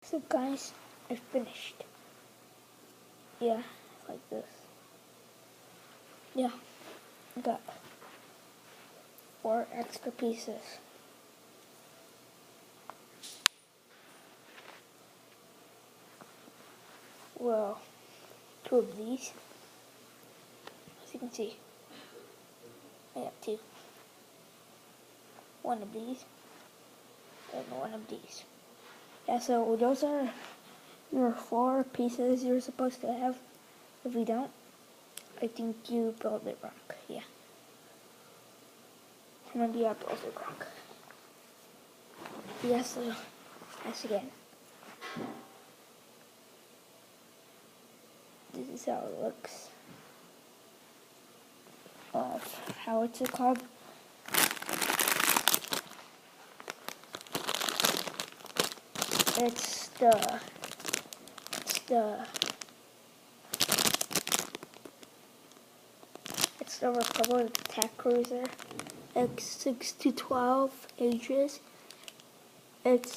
So guys, I finished. Yeah, like this. Yeah, I got 4 extra pieces. Well, 2 of these. As you can see, I have 2. 1 of these, and 1 of these. Yeah, so those are your 4 pieces you're supposed to have. If you don't, I think you built it wrong. Yeah. Maybe I built it wrong. Yeah, so that's again. This is how it looks. How it's called? It's the Republic Attack Cruiser X6 to 12 Aegis. Wait.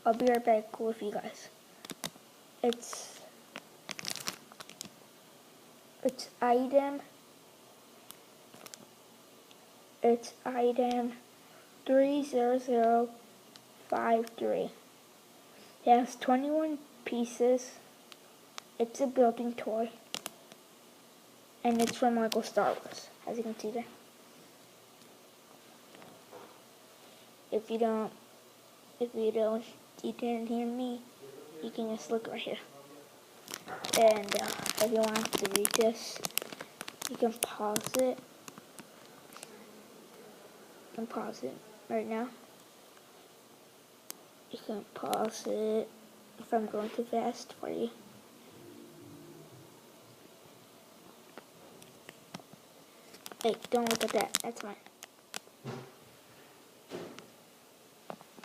I'll be right back with you guys. It's item 30053. It has 21 pieces. It's a building toy. And it's from Lego Star Wars, as you can see there. If you didn't hear me, you can just look right here. And if you want to read this, you can pause it. You can pause it right now. You can pause it if I'm going too fast for you. Hey, don't look at that. That's mine.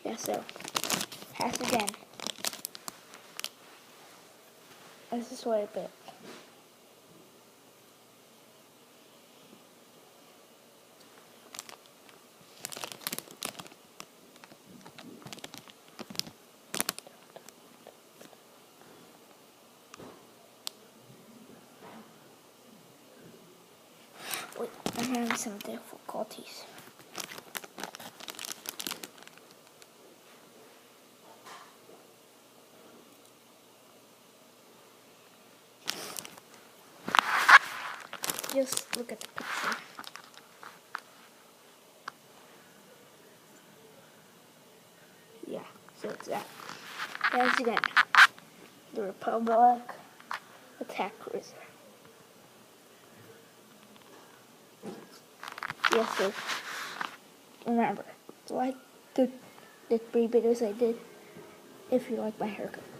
Yeah, so, pass again. This is what I built. Wait, I'm having some difficulties. Just look at the picture. Yeah, so it's that. As again, the Republic Attack Cruiser. Yes, so remember, like the 3 videos I did if you like my haircut. Bye.